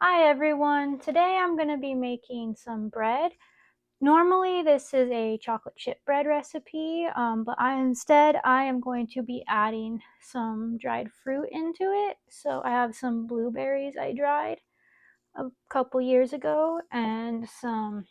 Hi everyone, today I'm going to be making some bread. Normally this is a chocolate chip bread recipe, but instead I am going to be adding some dried fruit into it. So I have some blueberries I dried a couple years ago and some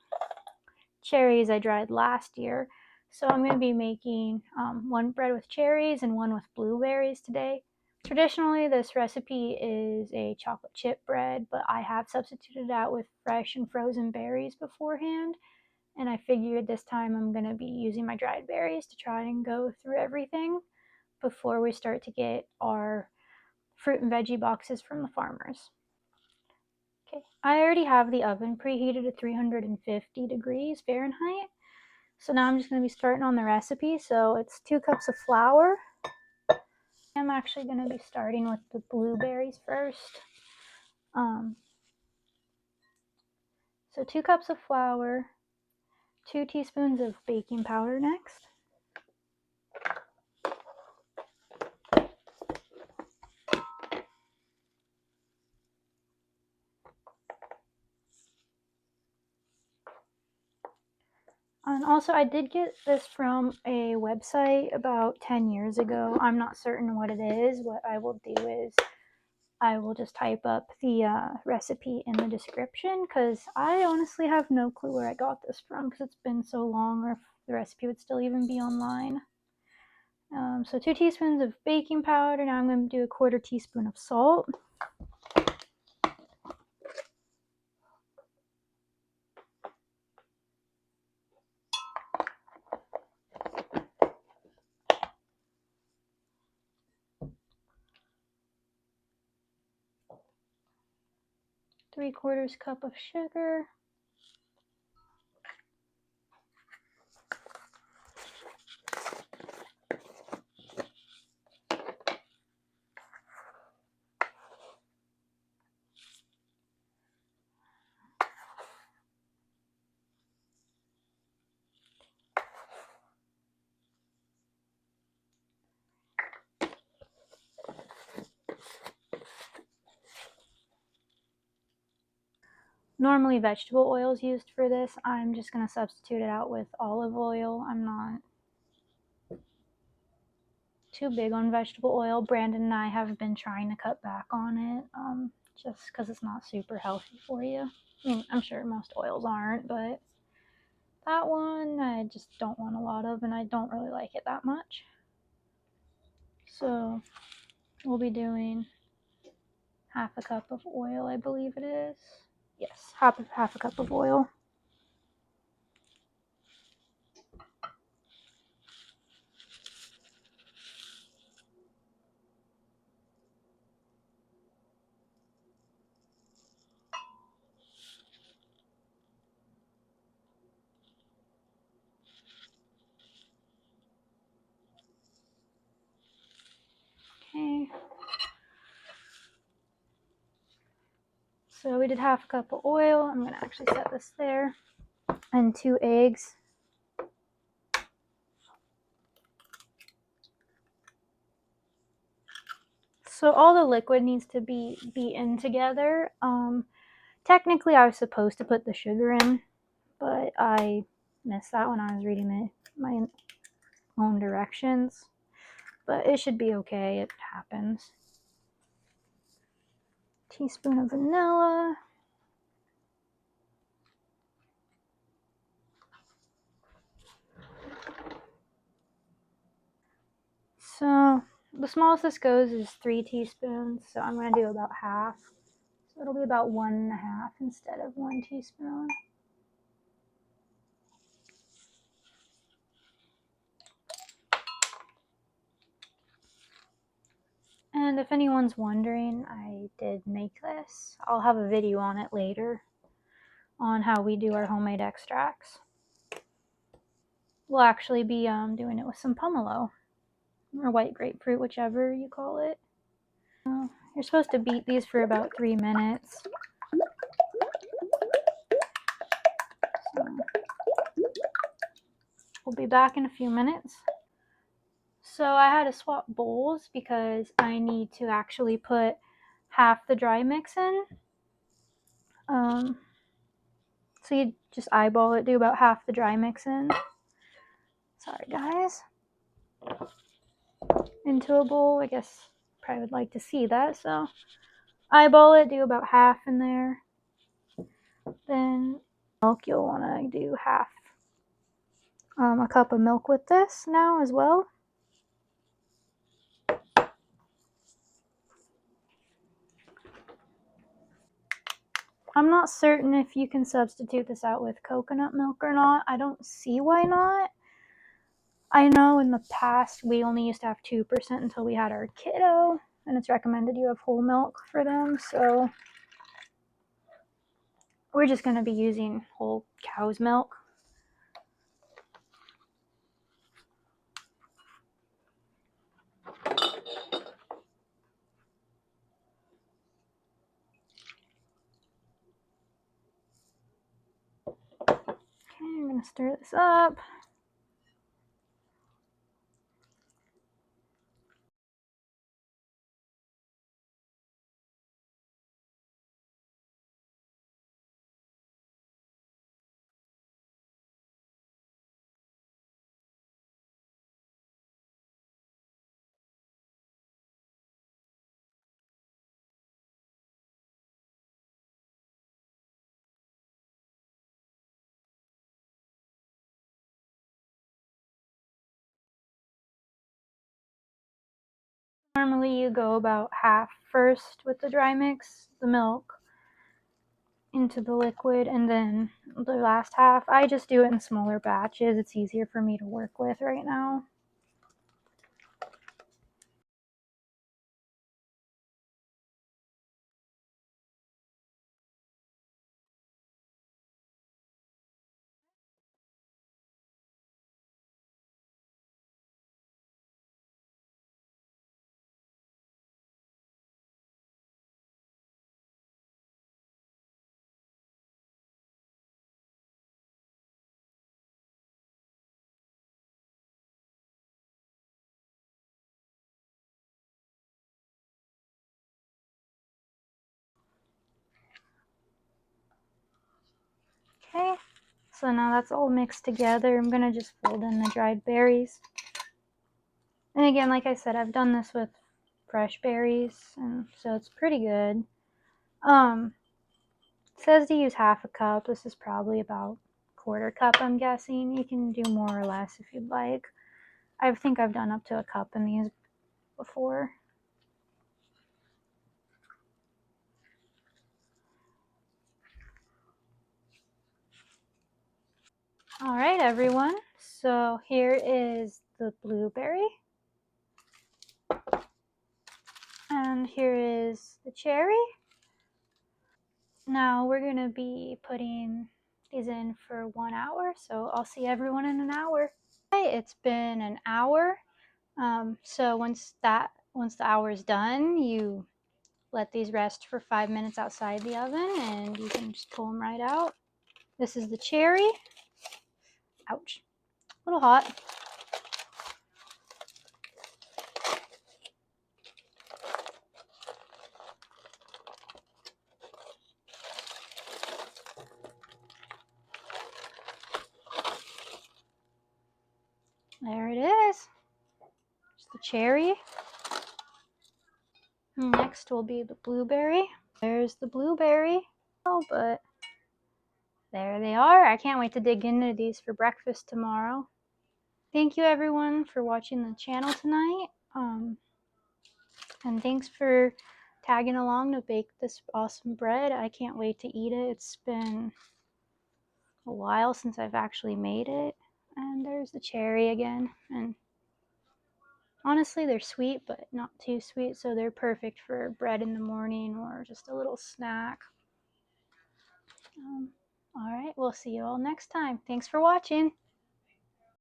cherries I dried last year. So I'm going to be making one bread with cherries and one with blueberries today. Traditionally, this recipe is a chocolate chip bread, but I have substituted it out with fresh and frozen berries beforehand. And I figured this time I'm going to be using my dried berries to try and go through everything before we start to get our fruit and veggie boxes from the farmers. Okay, I already have the oven preheated at 350 degrees Fahrenheit. So now I'm just going to be starting on the recipe. So it's 2 cups of flour. I'm actually going to be starting with the blueberries first. So 2 cups of flour, 2 teaspoons of baking powder next. And also I did get this from a website about 10 years ago. I'm not certain what it is. What I will do is I will just type up the recipe in the description because I honestly have no clue where I got this from because it's been so long, or if the recipe would still even be online. So 2 teaspoons of baking powder. Now I'm going to do a 1/4 teaspoon of salt. Three-quarters cup of sugar. Normally vegetable oil is used for this. I'm just going to substitute it out with olive oil. I'm not too big on vegetable oil. Brandon and I have been trying to cut back on it just because it's not super healthy for you. I mean, I'm sure most oils aren't, but that one I just don't want a lot of, and I don't really like it that much. So we'll be doing 1/2 cup of oil, I believe it is. Yes, half a cup of oil. Okay. So we did 1/2 cup of oil. I'm going to actually set this there. And 2 eggs. So all the liquid needs to be beaten together. Technically I was supposed to put the sugar in, but I missed that when I was reading my own directions. But it should be okay, it happens. Teaspoon of vanilla. So the smallest this goes is 3 teaspoons, so I'm going to do about half. So it'll be about 1.5 instead of 1 teaspoon. And if anyone's wondering, I did make this. I'll have a video on it later on how we do our homemade extracts. We'll actually be doing it with some pomelo or white grapefruit, whichever you call it. You're supposed to beat these for about 3 minutes. So we'll be back in a few minutes. So I had to swap bowls because I need to actually put half the dry mix in. So you just eyeball it, do about half the dry mix in. Sorry guys. Into a bowl. I guess probably would like to see that, so eyeball it, do about half in there. Then milk, you'll want to do half a cup of milk with this now as well. I'm not certain if you can substitute this out with coconut milk or not. I don't see why not. I know in the past we only used to have 2% until we had our kiddo, and it's recommended you have whole milk for them, so we're just going to be using whole cow's milk. Okay, I'm going to stir this up. Normally you go about half first with the dry mix, the milk, into the liquid, and then the last half. I just do it in smaller batches. It's easier for me to work with right now. Okay, so now that's all mixed together. I'm going to just fold in the dried berries. And again, like I said, I've done this with fresh berries, and so it's pretty good. It says to use half a cup. This is probably about quarter cup, I'm guessing. You can do more or less if you'd like. I think I've done up to a cup in these before. All right, everyone. So here is the blueberry. And here is the cherry. Now we're going to be putting these in for 1 hour. So I'll see everyone in an hour. Okay, it's been an hour. So once the hour is done, you let these rest for 5 minutes outside the oven, and you can just pull them right out. This is the cherry. Ouch. A little hot. There it is. It's the cherry. Next will be the blueberry. There's the blueberry. Oh, but there they are. I can't wait to dig into these for breakfast tomorrow. Thank you everyone for watching the channel tonight. And thanks for tagging along to bake this awesome bread. I can't wait to eat it. It's been a while since I've actually made it. And there's the cherry again. And honestly, they're sweet, but not too sweet, so they're perfect for bread in the morning or just a little snack. All right, we'll see you all next time. Thanks for watching.